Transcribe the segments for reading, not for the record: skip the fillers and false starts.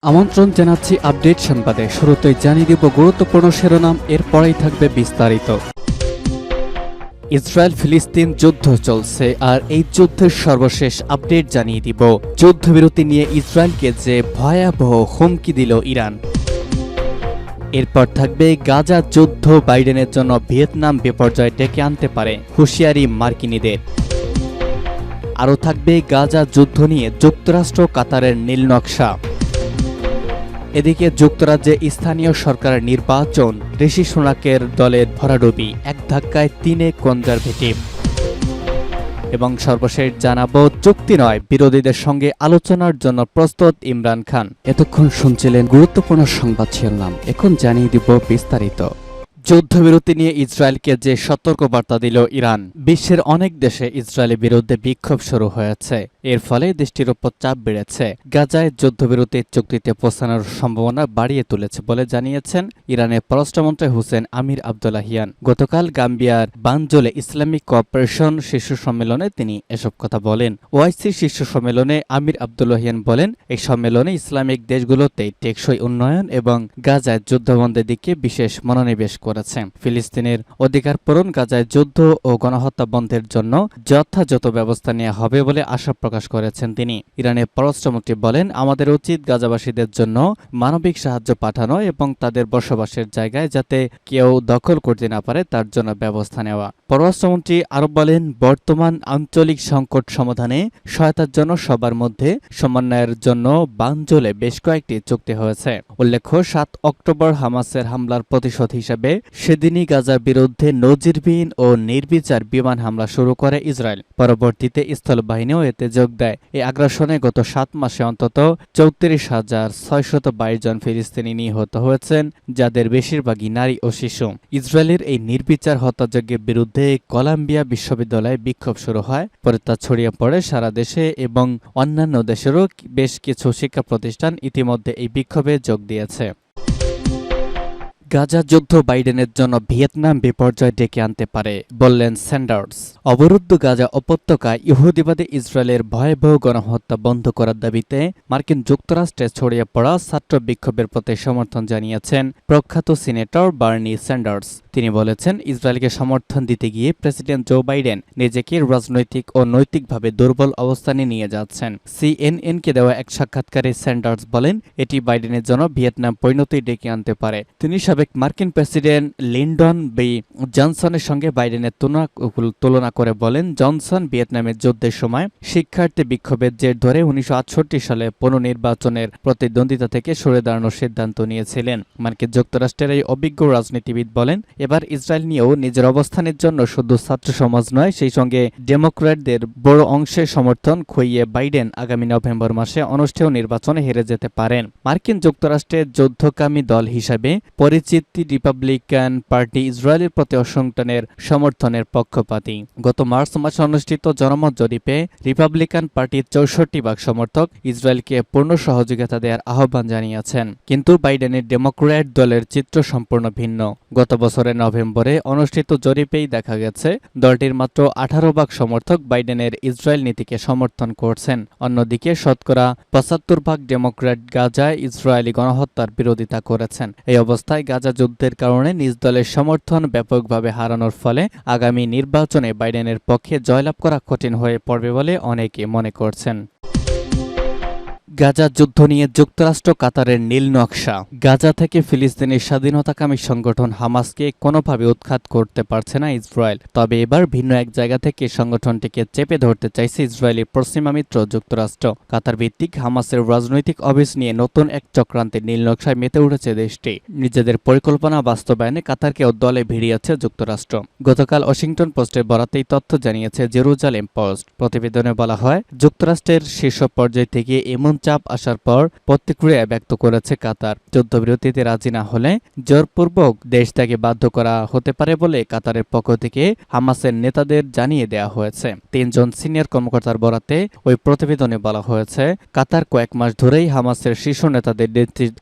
আমন্ত্রণ জানাচ্ছি আপডেট সংবাদে। শুরুতেই জানিয়ে দিব গুরুত্বপূর্ণ শিরোনাম, এরপরেই থাকবে বিস্তারিত। ইসরায়েল ফিলিস্তিন যুদ্ধ চলছে, আর এই যুদ্ধের সর্বশেষ আপডেট জানিয়ে দিব। যুদ্ধবিরতি নিয়ে ইসরায়েলকে যে ভয়াবহ হুমকি দিল ইরান। এরপর থাকবে গাজা যুদ্ধ বাইডেনের জন্য ভিয়েতনাম বিপর্যয় ডেকে আনতে পারে, হুঁশিয়ারি মার্কিনীদের। আরও থাকবে গাজা যুদ্ধ নিয়ে যুক্তরাষ্ট্র কাতারের নীল নকশা। এদিকে যুক্তরাজ্যে স্থানীয় সরকারের নির্বাচন, ঋষি সুনাকের দলের ভরাডুবি, এক ধাক্কায় 3 কনজারভেটিভ। এবং সর্বশেষ জানাবো, চুক্তি নয়, বিরোধীদের সঙ্গে আলোচনার জন্য প্রস্তুত ইমরান খান। এতক্ষণ শুনছিলেন গুরুত্বপূর্ণ সংবাদ শিরোনাম, এখন জানিয়ে দিব বিস্তারিত। যুদ্ধবিরতি নিয়ে ইসরায়েলকে যে সতর্কবার্তা দিল ইরান। বিশ্বের অনেক দেশে ইসরায়েলের বিরুদ্ধে বিক্ষোভ শুরু হয়েছে, এর ফলে দেশটির উপর চাপ বেড়েছে। গাজায় যুদ্ধবিরতির চুক্তিতে পৌঁছানোর সম্ভাবনা বাড়িয়ে তুলেছে বলে জানিয়েছেন ইরানের পররাষ্ট্রমন্ত্রী হুসেন আমির আবদুল্লাহিয়ান। গতকাল গাম্বিয়ার বানজোলে ইসলামিক কোঅপারেশন শীর্ষ সম্মেলনে তিনি এসব কথা বলেন। ওআইসি শীর্ষ সম্মেলনে আমির আবদুল্লাহিয়ান বলেন, এই সম্মেলনে ইসলামিক দেশগুলোতে টেকসই উন্নয়ন এবং গাজায় যুদ্ধবন্ধের দিকে বিশেষ মনোনিবেশ করেছে। ফিলিস্তিনের অধিকার পূরণ, গাজায় যুদ্ধ ও গণহত্যা বন্ধের জন্য যথাযথ ব্যবস্থা নেওয়া হবে বলে আশা প্রকাশ করেছেন তিনি। ইরানের পররাষ্ট্রমন্ত্রী বলেন, আমাদের উচিত গাজাবাসীদের জন্য মানবিক সাহায্য পাঠানো এবং তাদের বসবাসের জায়গায় যাতে কেউ দখল করতে না পারে তার জন্য ব্যবস্থা নেওয়া। পররাষ্ট্রমন্ত্রী আরো বলেন, বর্তমান আঞ্চলিক সংকট সমাধানে সহায়তার জন্য সবার মধ্যে সমন্বয়ের জন্য বানজোলে বেশ কয়েকটি চুক্তি হয়েছে। উল্লেখ্য, 7 অক্টোবর হামাসের হামলার প্রতিশোধ হিসেবে সেদিনই গাজার বিরুদ্ধে নজিরবিহীন ও নির্বিচার বিমান হামলা শুরু করে ইসরায়েল। পরবর্তীতে স্থলবাহিনীও এতে যোগ দেয়। এই আগ্রাসনে গত 7 মাসে অন্তত 34,622 জন ফিলিস্তিনি নিহত হয়েছেন, যাদের বেশিরভাগই নারী ও শিশু। ইসরায়েলের এই নির্বিচার হত্যাযজ্ঞের বিরুদ্ধে কলাম্বিয়া বিশ্ববিদ্যালয়ে বিক্ষোভ শুরু হয়, পরে তা ছড়িয়ে পড়ে সারা দেশে এবং অন্যান্য দেশেরও বেশ কিছু শিক্ষা প্রতিষ্ঠান ইতিমধ্যে এই বিক্ষোভে যোগ দিয়েছে। গাজা যুদ্ধ বাইডেনের জন্য ভিয়েতনাম বিপর্যয় ডেকে আনতে পারে, বললেন স্যান্ডার্স। অবরুদ্ধ গাজা উপত্যকায় ইহুদিবাদী ইসরায়েলের ভয়াবহ গণহত্যা বন্ধ করার দাবিতে মার্কিন যুক্তরাষ্ট্রে ছড়িয়ে পড়া ছাত্র বিক্ষোভের প্রতি সমর্থন জানিয়েছেন প্রখ্যাত সিনেটর বার্নি স্যান্ডার্স। তিনি বলেছেন, ইসরায়েলকে সমর্থন দিতে গিয়ে প্রেসিডেন্ট জো বাইডেন নিজেকে রাজনৈতিক ও নৈতিকভাবে দুর্বল অবস্থানে নিয়ে যাচ্ছেন। সিএনএনকে দেওয়া এক সাক্ষাৎকারে স্যান্ডার্স বলেন, এটি বাইডেনের জন্য ভিয়েতনাম পরিণতি ডেকে আনতে পারে। তিনি সাবেক মার্কিন প্রেসিডেন্ট লিন্ডন বি জনসনের সঙ্গে বাইডেনের তুলনা করে বলেন, জনসন ভিয়েতনামের যুদ্ধের সময় শিক্ষার্থী বিক্ষোভের জের ধরে 1968 সালে পুনর্নির্বাচনের প্রতিদ্বন্দ্বিতা থেকে সরে দাঁড়ানোর সিদ্ধান্ত নিয়েছিলেন। মার্কিন যুক্তরাষ্ট্রের এই অভিজ্ঞ রাজনীতিবিদ বলেন, এবার ইসরায়েল নিয়েও নিজের অবস্থানের জন্য শুধু ছাত্র সমাজ নয়, সেই সঙ্গে ডেমোক্র্যাটদের বড় অংশের সমর্থন খুইয়ে বাইডেন আগামী নভেম্বর মাসে অনুষ্ঠেয় নির্বাচনে হেরে যেতে পারেন। মার্কিন যুক্তরাষ্ট্রের যুদ্ধকামী দল হিসাবে পরিচিত রিপাবলিকান পার্টি ইসরায়েলের প্রতি ওয়াশিংটনের সমর্থনের পক্ষপাতী। গত মার্চ মাসে অনুষ্ঠিত জনমত জরিপে রিপাবলিকান পার্টির 64% সমর্থক ইসরায়েলকে পূর্ণ সহযোগিতা দেওয়ার আহ্বান জানিয়েছেন। কিন্তু বাইডেনের ডেমোক্র্যাট দলের চিত্র সম্পূর্ণ ভিন্ন। গত বছরের নভেম্বরে অনুষ্ঠিত জরিপেই দেখা গেছে, দলটির মাত্র 18% সমর্থক বাইডেনের ইসরায়েল নীতিকে সমর্থন করছেন। অন্যদিকে শতকরা 75% ডেমোক্র্যাট গাজায় ইসরায়েলি গণহত্যার বিরোধিতা করেছেন। এই অবস্থায় গাজা যুদ্ধের কারণে নিজ দলের সমর্থন ব্যাপকভাবে হারানোর ফলে আগামী নির্বাচনে বাইডেনের পক্ষে জয়লাভ করা কঠিন হয়ে পড়বে বলে অনেকে মনে করছেন। গাজা যুদ্ধ নিয়ে যুক্তরাষ্ট্র কাতারের নীল নকশা। গাজা থেকে ফিলিস্তিনের স্বাধীনতাকামী সংগঠন হামাসকে কোনোভাবে উৎখাত করতে পারছে না ইসরায়েল। তবে এবার ভিন্ন এক জায়গা থেকে সংগঠনটিকে চেপে ধরতে চাইছে ইসরায়েলি পশ্চিমা মিত্র যুক্তরাষ্ট্র। কাতার ভিত্তিক হামাসের রাজনৈতিক অফিস নিয়ে নতুন এক চক্রান্তের নীল নকশায় মেতে উঠেছে দেশটি। নিজেদের পরিকল্পনা বাস্তবায়নে কাতারকেও দলে ভিড়িয়েছে যুক্তরাষ্ট্র। গতকাল ওয়াশিংটন পোস্টের বরাতেই তথ্য জানিয়েছে জেরুজালেম পোস্ট। প্রতিবেদনে বলা হয়, যুক্তরাষ্ট্রের শীর্ষ পর্যায় থেকে এমন চাপ আসার পর প্রতিক্রিয়া ব্যক্ত করেছে কাতার। যুদ্ধবিরতিতে রাজি না হলে জোরপূর্বক দেশ ত্যাগে বাধ্য করা হতে পারে বলে কাতারের পক্ষ থেকে হামাসের নেতাদের জানিয়ে দেওয়া হয়েছে। 3 জন সিনিয়র কর্মকর্তার বরাতে ওই প্রতিবেদনে বলা হয়েছে, কাতার কয়েক মাস ধরেই হামাসের শীর্ষ নেতাদের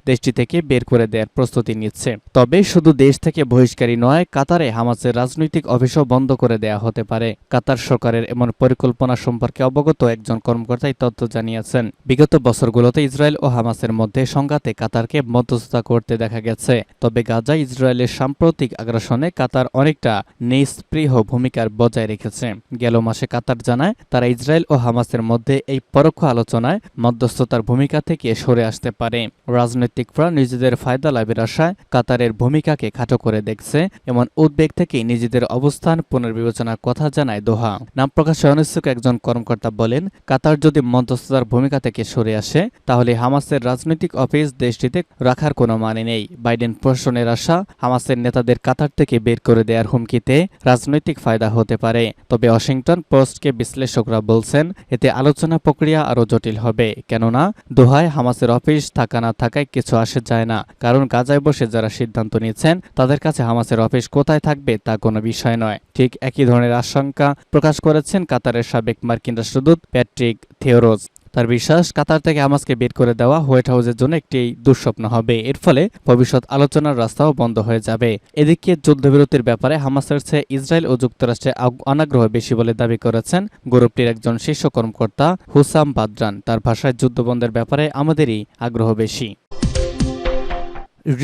দেশটি থেকে বের করে দেওয়ার প্রস্তুতি নিচ্ছে। তবে শুধু দেশ থেকে বহিষ্কারই নয়, কাতারে হামাসের রাজনৈতিক অফিসও বন্ধ করে দেওয়া হতে পারে। কাতার সরকারের এমন পরিকল্পনা সম্পর্কে অবগত একজন কর্মকর্তা এই তথ্য জানিয়েছেন। বিগত বছরগুলোতে ইসরায়েল ও হামাসের মধ্যে সংঘাতে কাতারকে মধ্যস্থতা করতে দেখা গেছে। তবে গাজায় ইসরায়েলের সাম্প্রতিক আগ্রাসনে কাতার অনেকটা নিষ্পৃহ ভূমিকার বজায় রেখেছে। গেল মাসে কাতার জানায় তারা ইসরায়েল ও হামাসের মধ্যে এই পরোক্ষ আলোচনায় মধ্যস্থতার ভূমিকা থেকে সরে আসতে পারে। রাজনৈতিকরা নিজেদের ফায়দা লাভের আশায় কাতারের ভূমিকাকে খাটো করে দেখছে, এমন উদ্বেগ থেকেই নিজেদের অবস্থান পুনর্বিবেচনার কথা জানায় দোহা। নাম প্রকাশে অনিচ্ছুক একজন কর্মকর্তা বলেন, কাতার যদি মধ্যস্থতার ভূমিকা থেকে সরে আসে তাহলে হামাসের রাজনৈতিক অফিস দেশটিতে রাখার কোনো মানে নেই। বাইডেন প্রশাসনের আশা হামাসের নেতাদের কাতার থেকে বের করে দেওয়ার হুমকিতে রাজনৈতিক ফায়দা হতে পারে। তবে ওয়াশিংটন পোস্টকে বিশ্লেষকরা বলছেন এতে আলোচনা প্রক্রিয়া আরও জটিল হবে, কেননা দোহায় হামাসের অফিস থাকা না থাকায় কিছু আসে যায় না, কারণ গাজায় বসে যারা সিদ্ধান্ত নিচ্ছেন তাদের কাছে হামাসের অফিস কোথায় থাকবে তা কোনো বিষয় নয়। ঠিক একই ধরনের আশঙ্কা প্রকাশ করেছেন কাতারের সাবেক মার্কিন রাষ্ট্রদূত প্যাট্রিক থিওরোজ। তার বিশ্বাস, কাতার থেকে হামাসকে বের করে দেওয়া হোয়াইট হাউসের জন্য একটি দুঃস্বপ্ন হবে। এর ফলে ভবিষ্যৎ আলোচনার রাস্তাও বন্ধ হয়ে যাবে। এদিকে যুদ্ধবিরতির ব্যাপারে হামাসের চেয়ে ইসরায়েল ও যুক্তরাষ্ট্রের অনাগ্রহ বেশি বলে দাবি করেছেন গ্রুপটির একজন শীর্ষ কর্মকর্তা হুসাম বাদরান। তার ভাষায় যুদ্ধবন্ধের ব্যাপারে আমাদেরই আগ্রহ বেশি।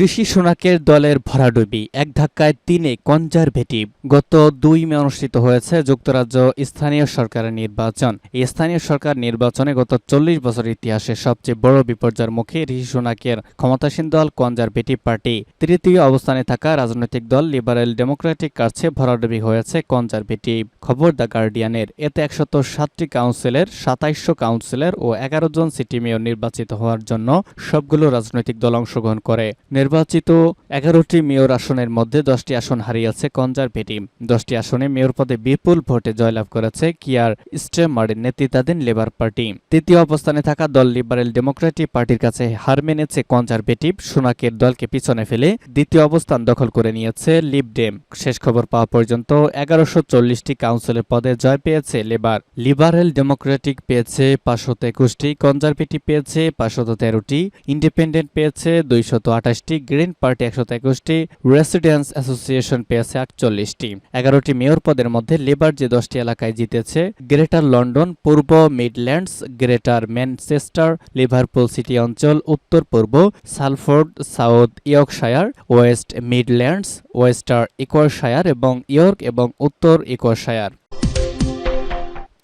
ঋষি সুনাকের দলের ভরাডুবি, এক ধাক্কায় 3 কনজারভেটিভ। গত 2 মে অনুষ্ঠিত হয়েছে যুক্তরাজ্য স্থানীয় সরকারের নির্বাচন। এই স্থানীয় সরকার নির্বাচনে গত 40 বছর ইতিহাসে সবচেয়ে বড় বিপর্যয়ের মুখে ঋষি সুনাকের ক্ষমতাসীন দল কনজারভেটিভ পার্টি। তৃতীয় অবস্থানে থাকা রাজনৈতিক দল লিবারেল ডেমোক্রেটিক কাছে ভরাডুবি হয়েছে কনজারভেটিভ। খবর দ্য গার্ডিয়ানের। এতে 107টি কাউন্সিলের 2700 কাউন্সিলর ও 11 জন সিটি মেয়র নির্বাচিত হওয়ার জন্য সবগুলো রাজনৈতিক দল অংশগ্রহণ করে। নির্বাচিত 11টি মেয়র আসনের মধ্যে 10টি আসন হারিয়েছে কনজারভেটিভ। 10টি আসনে মেয়র পদে বিপুল ভোটে জয়লাভ করেছে কিয়ার স্টারমারের নেতৃত্বাধীন লেবার পার্টি। তৃতীয় অবস্থানে থাকা দল লিবারেল ডেমোক্রেটিক পার্টির কাছে হার মেনেছে কনজারভেটিভ। সুনাকের দলকে পিছনে ফেলে দ্বিতীয় অবস্থান দখল করে নিয়েছে লিব ডেম। শেষ খবর পাওয়া পর্যন্ত 1140টি কাউন্সিলের পদে জয় পেয়েছে লেবার। লিবারেল ডেমোক্রেটিক পেয়েছে 521টি, কনজারভেটিভ পেয়েছে 513টি, ইন্ডিপেন্ডেন্ট পেয়েছে 228টি, গ্রিন পার্টি 121টি, রেসিডেন্স অ্যাসোসিয়েশন পেয়েছে 48টি। 11টি মেয়র পদের মধ্যে লেবার যে 10টি এলাকায় জিতেছে, গ্রেটার লন্ডন, পূর্ব Midlands, Greater Manchester, Liverpool City অঞ্চল, উত্তর পূর্ব Salford, South Yorkshire, West Midlands, western Yorkshire এবং ইয়র্ক এবং উত্তর ইয়র্কশায়ার।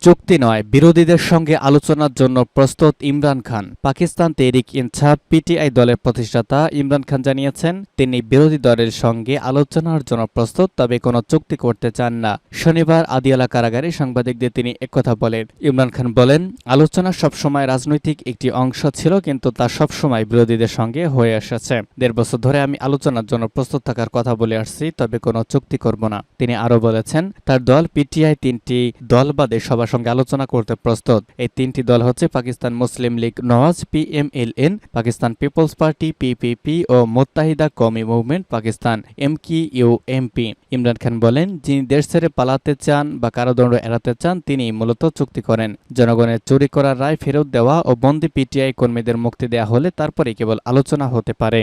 চুক্তি নয়, বিরোধীদের সঙ্গে আলোচনার জন্য প্রস্তুত ইমরান খান। পাকিস্তান তেহরিক ইনসাফ পিটিআই দলের প্রতিষ্ঠাতা ইমরান খান জানিয়েছেন তিনি বিরোধী দলের সঙ্গে আলোচনার জন্য প্রস্তুত, তবে কোনো চুক্তি করতে চান না। শনিবার আদিয়ালা কারাগারে সাংবাদিকদের তিনি একথা বলেন। ইমরান খান বলেন, আলোচনা সবসময় রাজনৈতিক একটি অংশ ছিল, কিন্তু তা সবসময় বিরোধীদের সঙ্গে হয়ে এসেছে। 1.5 বছর ধরে আমি আলোচনার জন্য প্রস্তুত থাকার কথা বলে আসছি, তবে কোনো চুক্তি করব না। তিনি আরও বলেছেন তার দল পিটিআই 3টি দল বাদে সবার সঙ্গে আলোচনা করতে প্রস্তুত। এই 3টি দল হচ্ছে পাকিস্তান মুসলিম লীগ নওয়াজ PMLN, পাকিস্তান পিপলস পার্টি PPP ও মুত্তাহিদা কওমি মুভমেন্ট পাকিস্তান MQUMP। ইমরান খান বলেন, যিনি দেশ ছেড়ে পালাতে চান বা কারাদণ্ড এড়াতে চান তিনি মূলত চুক্তি করেন। জনগণের চুরি করা রায় ফেরত দেওয়া ও বন্দী পিটিআই কর্মীদের মুক্তি দেওয়া হলে তারপরে কেবল আলোচনা হতে পারে।